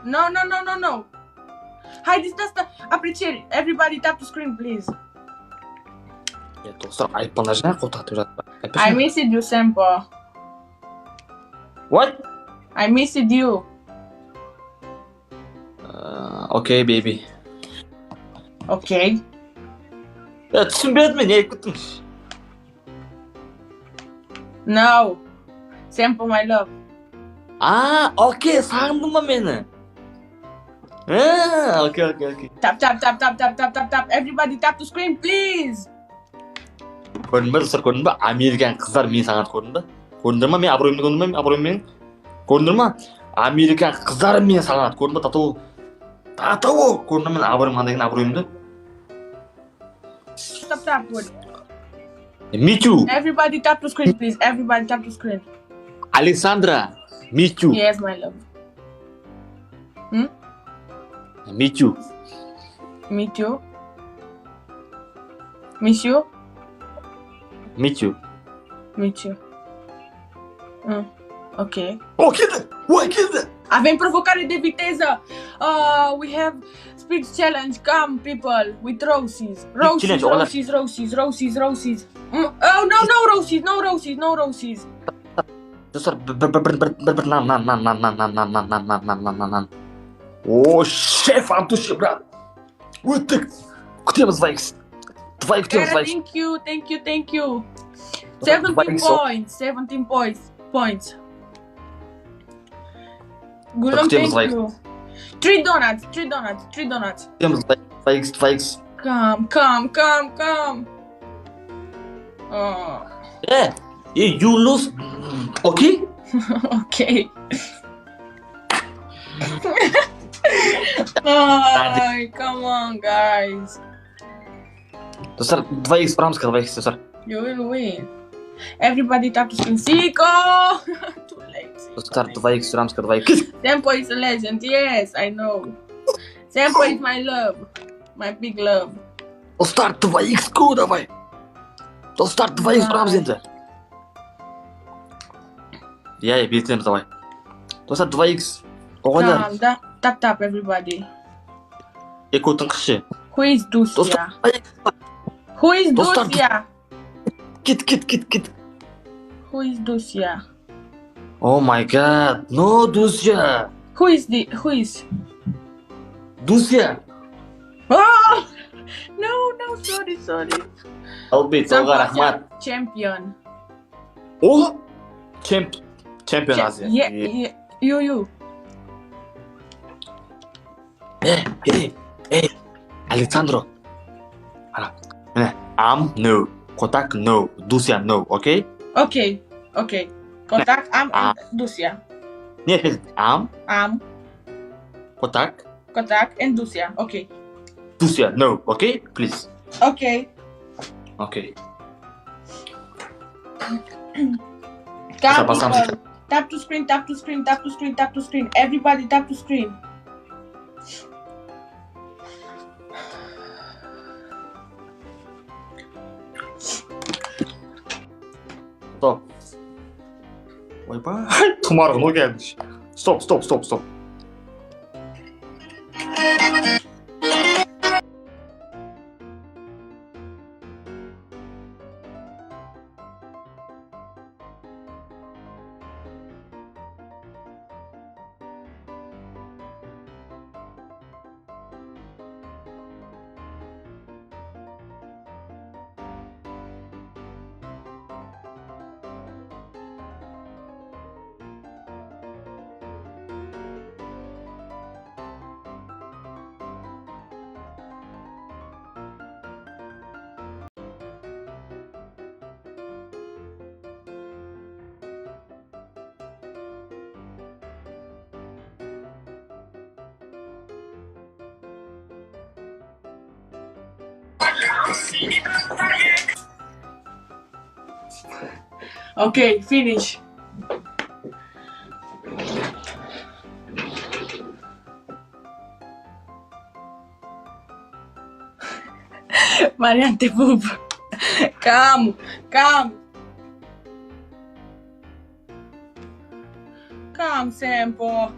No. Hi, this does the appreciate. Everybody tap the screen, please. достар айыппалар жина қолтатып жатыр. I missed you, Sampo. What? I missed you. Okay, baby. Okay. түсінбедім мен, не айып кеттің? No. Sampo, my love. Окей, сағындың ба мені? Окей. Tap. Everybody tap the screen, please. Көрдің бе, достар, көрдің бе? Американ қыздар мені сағынды, көрдің бе? Көрдіңдер ма? Мен абыройымды көрдіңдер ма? Абыройыммен? Көрдіңдер ма? Американ қыздар мені сағынды, көрдің бе? Татау, көрдіңдер мен абыройым қандай екен, абыройымды? Tap. Good. Me too. Everybody tap the screen, please. Everybody tap the screen. Alexandra, me too. Yes, my love. Me too. Me too. Miss you? Me too. Me too. Ok. Oh, kid! Avem provocare de viteză. We have speech challenge. Come, people, with roses. Roses. Oh, no roses. Dostlar, bir nan. O, şef Antuşu, брат. Өттік. Күтеміз, Вайкс. Күтеміз, Вайкс. Thank you. 17 points. Gulum, thank you. 3 donuts. Күтеміз, Вайкс. Come. You lose. Okay? Okay. Come on, guys. Dostlar, 2x брамыз қалды, 2x, достар. You will win. Everybody tap to screen. Siko! Too late. Dostlar, 2x брамыз қалды, 2x. Sampo is a legend. Yes, I know. Sampo is my love. My big love. Dostlar, 2x go, давай. Dostlar, 2x брамыз енді. Я бетеміз, давай. Достар, 2x. Оғайлар. Tap, everybody. Екотың қышы. Who is Dusia? Кит. Who is Dusia? Oh my god. No, Dusia. Who is? Dusia. Oh! No, sorry. Albeit, Olga Rahmat. Champion. Oh? Champion Asia. Yeah. You. Hey. Alexandro. Am no. Kotak no. Dusia no. Okay? Okay. Kotak and Dusia. Нет, am. Kotak and Dusia. Okay. Dusia no. Okay? Please. Okay. Come, people. Tap to screen. Everybody tap to screen. Stop. Ойбай, тұмарғын ой келді. Stop. Okay, finish. Variante poop. Come. Come, Sampo.